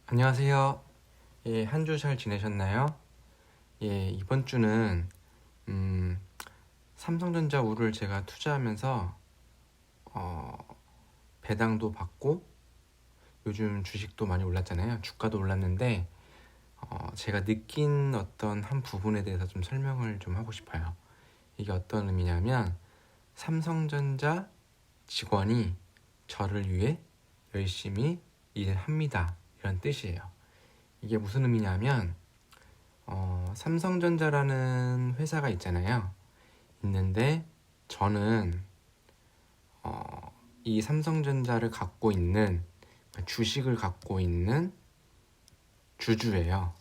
안녕하세요. 예, 한 주 잘 지내셨나요? 예, 이번 주는 삼성전자 우를 제가 투자하면서 배당도 받고 요즘 주식도 많이 올랐잖아요. 주가도 올랐는데 제가 느낀 어떤 한 부분에 대해서 좀 설명을 좀 하고 싶어요. 이게 어떤 의미냐면 삼성전자 직원이 저를 위해 열심히 일합니다. 이런 뜻이에요. 이게 무슨 의미냐면 삼성전자라는 회사가 있잖아요. 있는데 저는 이 삼성전자를 갖고 있는 주식을 갖고 있는 주주예요.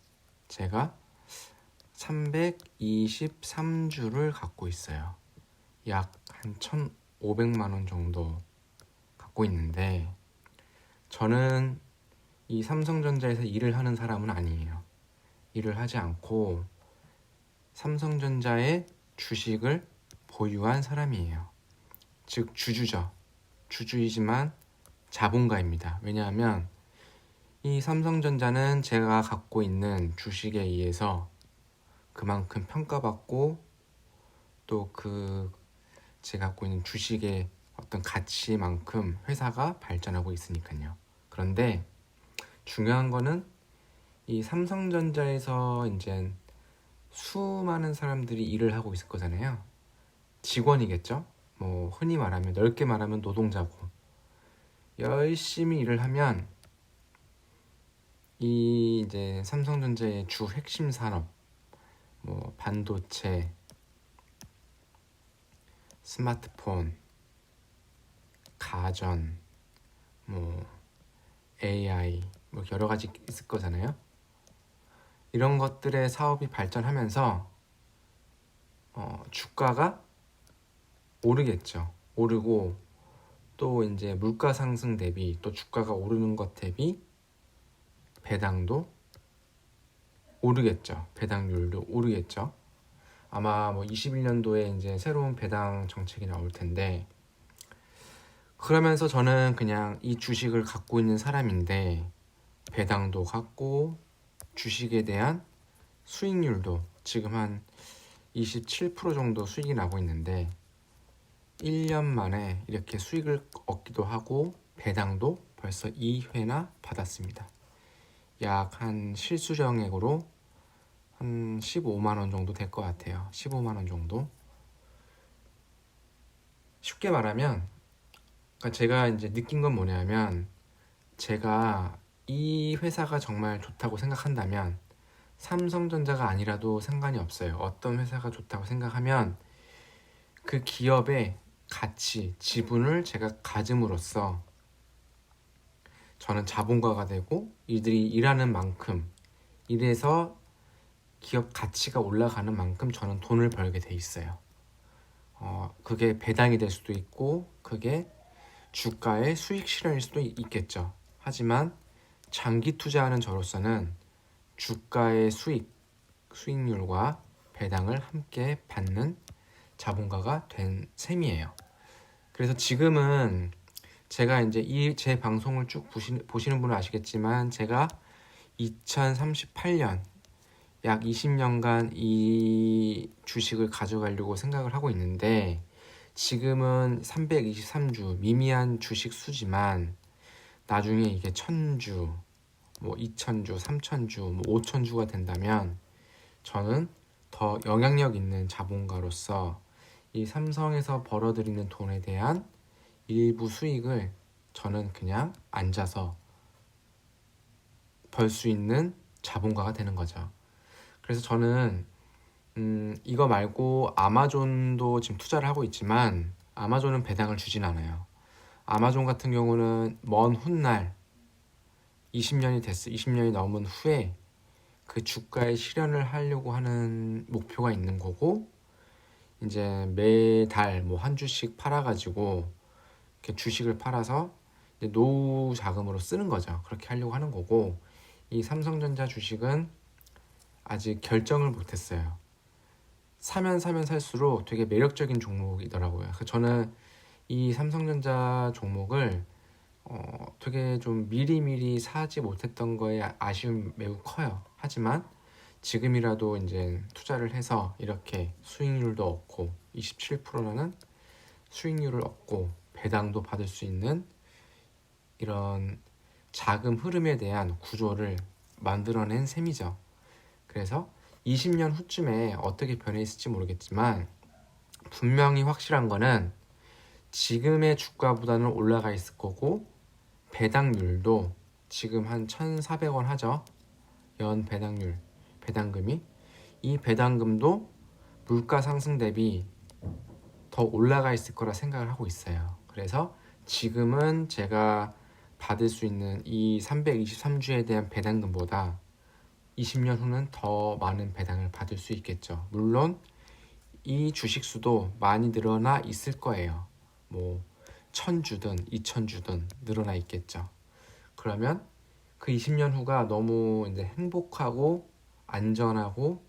제가 323주를 갖고 있어요. 약 한 1,500만 원 정도 갖고 있는데 저는 이 삼성전자에서 일을 하는 사람은 아니에요. 일을 하지 않고 삼성전자의 주식을 보유한 사람이에요. 즉 주주죠. 주주이지만 자본가입니다. 왜냐하면 이 삼성전자는 제가 갖고 있는 주식에 의해서 그만큼 평가받고 또 제가 갖고 있는 주식의 어떤 가치만큼 회사가 발전하고 있으니까요. 그런데 중요한 거는 이 삼성전자에서 이제 수많은 사람들이 일을 하고 있을 거잖아요. 직원이겠죠. 뭐 흔히 말하면 넓게 말하면 노동자고 열심히 일을 하면 이 이제 삼성전자의 주 핵심 산업 뭐 반도체, 스마트폰, 가전, 뭐 AI 뭐 여러 가지 있을 거잖아요. 이런 것들의 사업이 발전하면서 주가가 오르겠죠. 오르고 또 이제 물가 상승 대비 또 주가가 오르는 것 대비 배당도 오르겠죠. 배당률도 오르겠죠. 아마 뭐 21년도에 이제 새로운 배당 정책이 나올 텐데 그러면서 저는 그냥 이 주식을 갖고 있는 사람인데 배당도 갖고 주식에 대한 수익률도 지금 한 27% 정도 수익이 나고 있는데 1년 만에 이렇게 수익을 얻기도 하고 배당도 벌써 2회나 받았습니다. 약 한 실수령액으로 한 15만 원 정도 될 것 같아요. 15만 원 정도. 쉽게 말하면 그러니까 제가 이제 느낀 건 뭐냐면 제가 이 회사가 정말 좋다고 생각한다면 삼성전자가 아니라도 상관이 없어요. 어떤 회사가 좋다고 생각하면 그 기업의 가치, 지분을 제가 가짐으로써 저는 자본가가 되고 이들이 일하는 만큼 일해서 기업 가치가 올라가는 만큼 저는 돈을 벌게 돼 있어요. 그게 배당이 될 수도 있고 그게 주가의 수익 실현일 수도 있겠죠. 하지만 장기 투자하는 저로서는 주가의 수익률과 배당을 함께 받는 자본가가 된 셈이에요. 그래서 지금은 제가 이제 이 제 방송을 쭉 보시는 분은 아시겠지만 제가 2038년 약 20년간 이 주식을 가져가려고 생각을 하고 있는데 지금은 323주 미미한 주식 수지만 나중에 이게 1000주, 뭐 2000주, 3000주, 뭐 5000주가 된다면 저는 더 영향력 있는 자본가로서 이 삼성에서 벌어들이는 돈에 대한 일부 수익을 저는 그냥 앉아서 벌 수 있는 자본가가 되는 거죠. 그래서 저는 이거 말고 아마존도 지금 투자를 하고 있지만 아마존은 배당을 주진 않아요. 아마존 같은 경우는 먼 훗날 20년이 넘은 후에 그 주가의 실현을 하려고 하는 목표가 있는 거고 이제 매달 뭐 한 주씩 팔아가지고 이렇게 주식을 팔아서 이제 노후 자금으로 쓰는 거죠. 그렇게 하려고 하는 거고 이 삼성전자 주식은 아직 결정을 못했어요. 사면 살수록 되게 매력적인 종목이더라고요. 그래서 저는 이 삼성전자 종목을 되게 좀 미리미리 사지 못했던 거에 아쉬움이 매우 커요. 하지만 지금이라도 이제 투자를 해서 이렇게 수익률도 얻고 27%라는 수익률을 얻고 배당도 받을 수 있는 이런 자금 흐름에 대한 구조를 만들어낸 셈이죠. 그래서 20년 후쯤에 어떻게 변해 있을지 모르겠지만 분명히 확실한 거는 지금의 주가보다는 올라가 있을 거고 배당률도 지금 한 1,400원 하죠. 연 배당률, 배당금이. 이 배당금도 물가 상승 대비 더 올라가 있을 거라 생각을 하고 있어요. 그래서 지금은 제가 받을 수 있는 이 323주에 대한 배당금보다 20년 후는 더 많은 배당을 받을 수 있겠죠. 물론 이 주식수도 많이 늘어나 있을 거예요. 뭐 1,000주든 2,000주든 늘어나 있겠죠. 그러면 그 20년 후가 너무 이제 행복하고 안전하고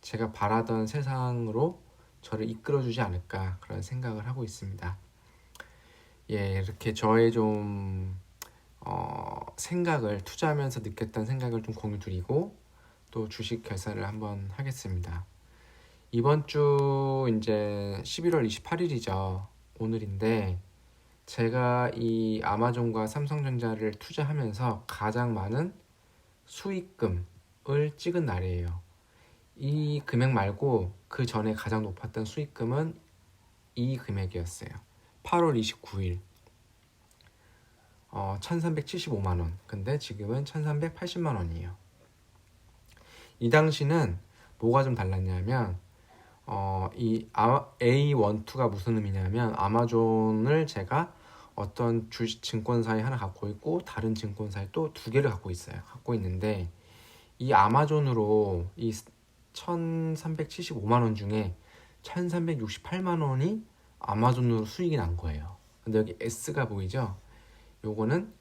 제가 바라던 세상으로 저를 이끌어주지 않을까 그런 생각을 하고 있습니다. 예, 이렇게 저의 좀 생각을 투자하면서 느꼈던 생각을 좀 공유 드리고 또 주식 결산을 한번 하겠습니다. 이번 주 이제 11월 28일이죠. 오늘인데 제가 이 아마존과 삼성전자를 투자하면서 가장 많은 수익금을 찍은 날이에요. 이 금액 말고 그 전에 가장 높았던 수익금은 이 금액이었어요. 8월 29일 1375만 원. 근데 지금은 1380만 원이에요. 이 당시는 뭐가 좀 달랐냐면 이 A12가 무슨 의미냐면 아마존을 제가 어떤 주식 증권사에 하나 갖고 있고 다른 증권사에 또 두 개를 갖고 있어요. 갖고 있는데 이 아마존으로 이 1375만 원 중에 1368만 원이 아마존으로 수익이 난 거예요. 근데 여기 S가 보이죠? 요거는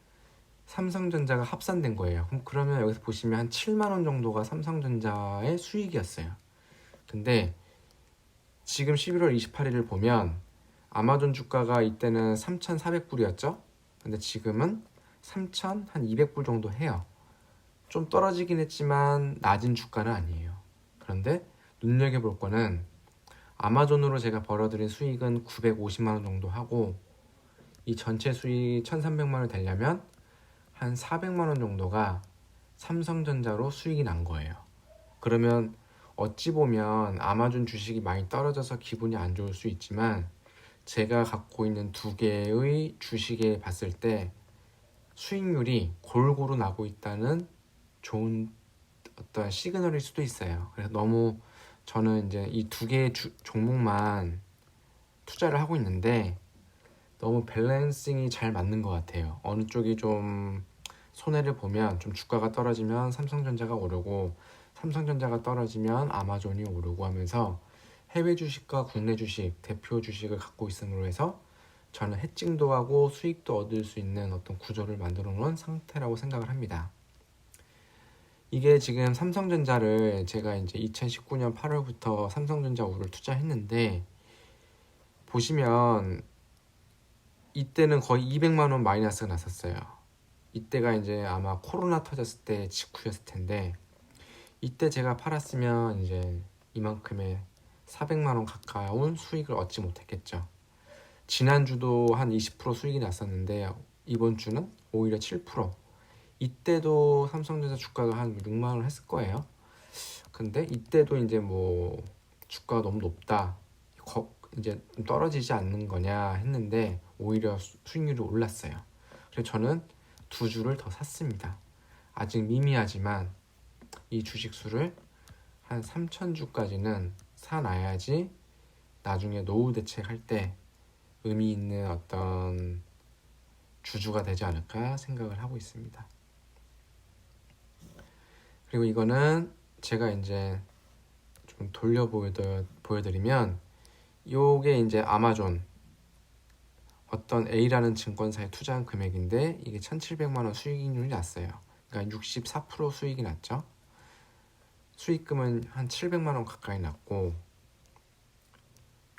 삼성전자가 합산된 거예요. 그러면 여기서 보시면 한 7만 원 정도가 삼성전자의 수익이었어요. 근데 지금 11월 28일을 보면 아마존 주가가 이때는 3,400불이었죠. 근데 지금은 3,200불 정도 해요. 좀 떨어지긴 했지만 낮은 주가는 아니에요. 그런데 눈여겨볼 거는 아마존으로 제가 벌어들인 수익은 950만 원 정도 하고 이 전체 수익 1,300만 원 되려면 한 400만 원 정도가 삼성전자로 수익이 난 거예요. 그러면 어찌 보면 아마존 주식이 많이 떨어져서 기분이 안 좋을 수 있지만 제가 갖고 있는 두 개의 주식에 봤을 때 수익률이 골고루 나고 있다는 좋은 어떤 시그널일 수도 있어요. 그래서 너무 저는 이제 이 두 개의 종목만 투자를 하고 있는데 너무 밸런싱이 잘 맞는 것 같아요. 어느 쪽이 좀 손해를 보면 좀 주가가 떨어지면 삼성전자가 오르고 삼성전자가 떨어지면 아마존이 오르고 하면서 해외 주식과 국내 주식, 대표 주식을 갖고 있음으로 해서 저는 해칭도 하고 수익도 얻을 수 있는 어떤 구조를 만들어 놓은 상태라고 생각을 합니다. 이게 지금 삼성전자를 제가 이제 2019년 8월부터 삼성전자 우를 투자했는데 보시면 이때는 거의 200만 원 마이너스가 났었어요. 이때가 이제 아마 코로나 터졌을 때 직후였을 텐데 이때 제가 팔았으면 이제 이만큼의 400만 원 가까운 수익을 얻지 못했겠죠. 지난주도 한 20% 수익이 났었는데 이번 주는 오히려 7%. 이때도 삼성전자 주가가 한 6만 원 했을 거예요. 근데 이때도 이제 뭐 주가가 너무 높다. 이제 좀 떨어지지 않는 거냐 했는데 오히려 수익률이 올랐어요. 그래서 저는 두 주를 더 샀습니다. 아직 미미하지만 이 주식수를 한 3,000주까지는 사놔야지 나중에 노후 대책할 때 의미 있는 어떤 주주가 되지 않을까 생각을 하고 있습니다. 그리고 이거는 제가 이제 좀 돌려 보여드리면 요게 이제 아마존 어떤 A라는 증권사에 투자한 금액인데 이게 1,700만 원 수익률이 났어요. 그러니까 64% 수익이 났죠. 수익금은 한 700만 원 가까이 났고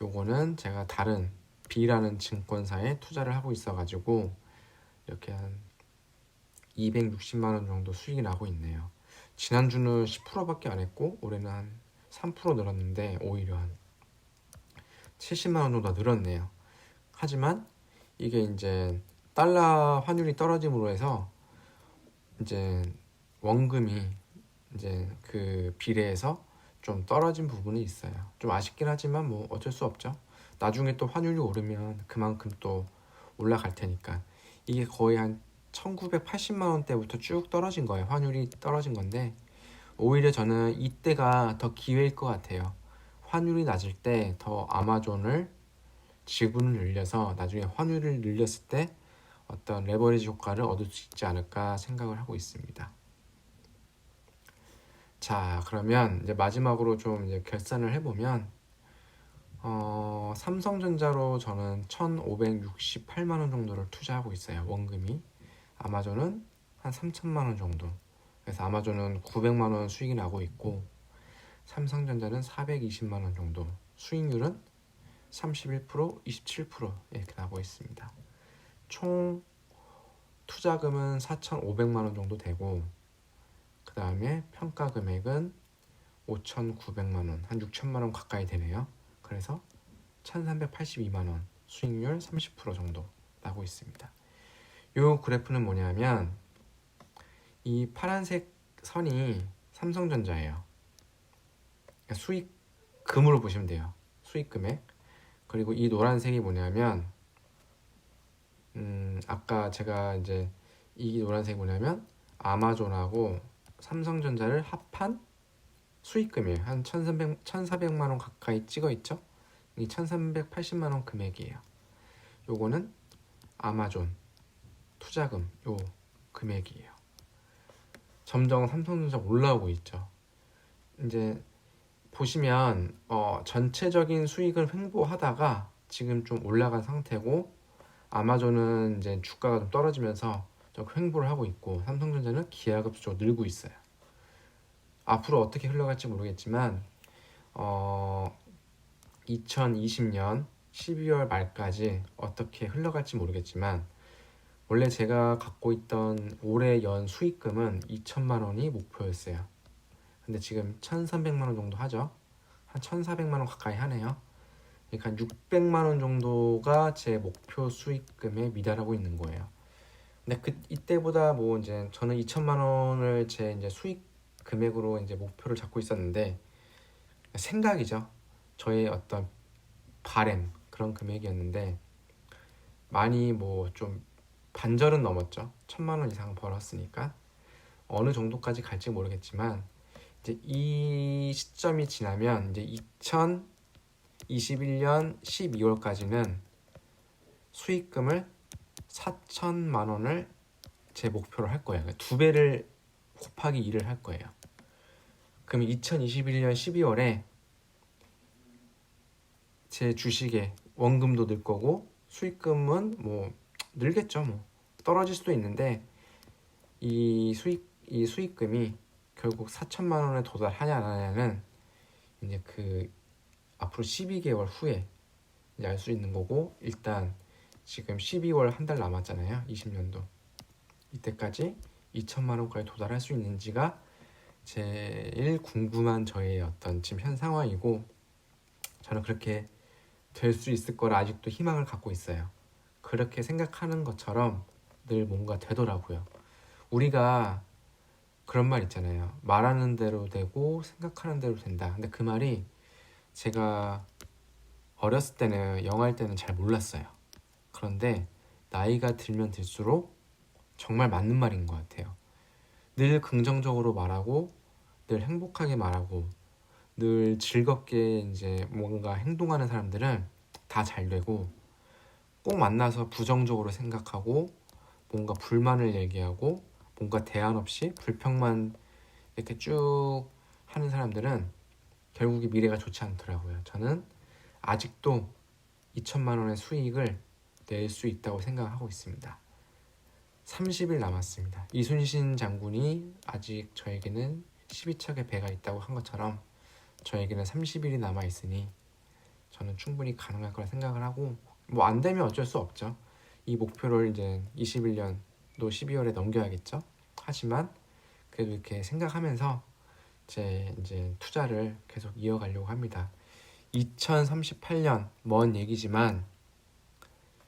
요거는 제가 다른 B라는 증권사에 투자를 하고 있어가지고 이렇게 한 260만 원 정도 수익이 나고 있네요. 지난주는 10%밖에 안 했고 올해는 한 3% 늘었는데 오히려 한 70만 원 정도 늘었네요. 하지만 이게 이제 달러 환율이 떨어짐으로 해서 이제 원금이 이제 그 비례해서 좀 떨어진 부분이 있어요. 좀 아쉽긴 하지만 뭐 어쩔 수 없죠. 나중에 또 환율이 오르면 그만큼 또 올라갈 테니까. 이게 거의 한 1980만 원대부터 쭉 떨어진 거예요. 환율이 떨어진 건데 오히려 저는 이때가 더 기회일 것 같아요. 환율이 낮을 때 더 아마존을 지분을 늘려서 나중에 환율을 늘렸을 때 어떤 레버리지 효과를 얻을 수 있지 않을까 생각을 하고 있습니다. 자, 그러면 이제 마지막으로 좀 이제 결산을 해보면 삼성전자로 저는 1,568만 원 정도를 투자하고 있어요. 원금이. 아마존은 한 3천만 원 정도. 그래서 아마존은 900만 원 수익이 나고 있고 삼성전자는 420만 원 정도. 수익률은 31%, 27% 이렇게 나고 있습니다. 총 투자금은 4,500만 원 정도 되고 그 다음에 평가 금액은 5,900만 원, 한 6천만 원 가까이 되네요. 그래서 1,382만 원, 수익률 30% 정도 나고 있습니다. 이 그래프는 뭐냐면 이 파란색 선이 삼성전자예요. 수익금으로 보시면 돼요. 수익 금액. 그리고 이 노란색이 뭐냐면 아까 제가 이제 이 노란색이 뭐냐면 아마존하고 삼성전자를 합한 수익금이에요. 한 1,400만 원 가까이 찍어 있죠. 이 1,380만 원 금액이에요. 요거는 아마존 투자금 요 금액이에요. 점점 삼성전자 올라오고 있죠. 이제 보시면 전체적인 수익을 횡보하다가 지금 좀 올라간 상태고 아마존은 이제 주가가 좀 떨어지면서 좀 횡보를 하고 있고 삼성전자는 기하급수적으로 늘고 있어요. 앞으로 어떻게 흘러갈지 모르겠지만 2020년 12월 말까지 어떻게 흘러갈지 모르겠지만 원래 제가 갖고 있던 올해 연 수익금은 2천만 원이 목표였어요. 근데 지금 1,300만 원 정도 하죠. 한 1,400만 원 가까이 하네요. 그러니까 한 600만 원 정도가 제 목표 수익금에 미달하고 있는 거예요. 근데 이때보다 뭐 이제 저는 2천만 원을 제 이제 수익 금액으로 이제 목표를 잡고 있었는데 생각이죠. 저의 어떤 바램 그런 금액이었는데 많이 뭐 좀 반절은 넘었죠. 1,000만 원 이상 벌었으니까 어느 정도까지 갈지 모르겠지만 이제 이 시점이 지나면 이제 2021년 12월까지는 수익금을 4천만 원을 제 목표로 할 거예요. 두 배를 곱하기 2를 할 거예요. 그럼 2021년 12월에 제 주식에 원금도 늘 거고 수익금은 뭐 늘겠죠. 뭐 떨어질 수도 있는데 이 수익금이 결국 4천만 원에 도달하냐 안 하냐는 이제 그 앞으로 12개월 후에 알 수 있는 거고 일단 지금 12월 한 달 남았잖아요. 20년도 이때까지 2천만 원까지 도달할 수 있는지가 제일 궁금한 저의 어떤 지금 현 상황이고 저는 그렇게 될 수 있을 거라 아직도 희망을 갖고 있어요. 그렇게 생각하는 것처럼 늘 뭔가 되더라고요. 우리가 그런 말 있잖아요. 말하는 대로 되고 생각하는 대로 된다. 근데 그 말이 제가 어렸을 때는 영어할 때는 잘 몰랐어요. 그런데 나이가 들면 들수록 정말 맞는 말인 것 같아요. 늘 긍정적으로 말하고 늘 행복하게 말하고 늘 즐겁게 이제 뭔가 행동하는 사람들은 다 잘 되고 꼭 만나서 부정적으로 생각하고 뭔가 불만을 얘기하고 뭔가 대안 없이 불평만 이렇게 쭉 하는 사람들은 결국에 미래가 좋지 않더라고요. 저는 아직도 2천만 원의 수익을 낼 수 있다고 생각하고 있습니다. 30일 남았습니다. 이순신 장군이 아직 저에게는 12척의 배가 있다고 한 것처럼 저에게는 30일이 남아있으니 저는 충분히 가능할 거라 생각을 하고 뭐 안 되면 어쩔 수 없죠. 이 목표를 이제 21년도 12월에 넘겨야겠죠. 하지만 그래도 이렇게 생각하면서 제 이제 투자를 계속 이어가려고 합니다. 2038년 먼 얘기지만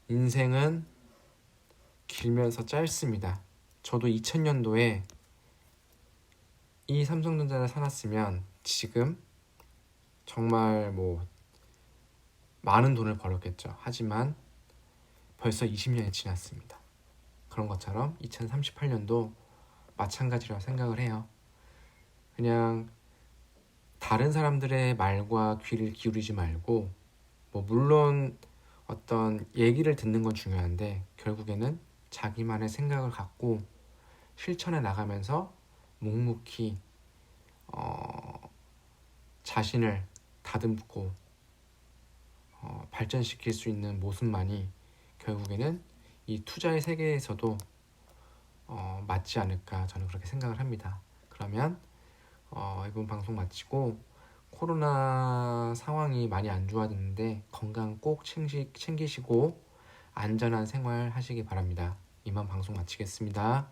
인생은 길면서 짧습니다. 저도 2000년도에 이 삼성전자를 사놨으면 지금 정말 뭐 많은 돈을 벌었겠죠. 하지만 벌써 20년이 지났습니다. 그런 것처럼 2038년도 마찬가지라고 생각을 해요. 그냥 다른 사람들의 말과 귀를 기울이지 말고, 뭐 물론 어떤 얘기를 듣는 건 중요한데 결국에는 자기만의 생각을 갖고 실천해 나가면서 묵묵히 자신을 다듬고 발전시킬 수 있는 모습만이 결국에는 이 투자의 세계에서도 맞지 않을까, 저는 그렇게 생각을 합니다. 그러면 이번 방송 마치고, 코로나 상황이 많이 안 좋아졌는데 건강 꼭 챙기시고 안전한 생활 하시기 바랍니다. 이만 방송 마치겠습니다.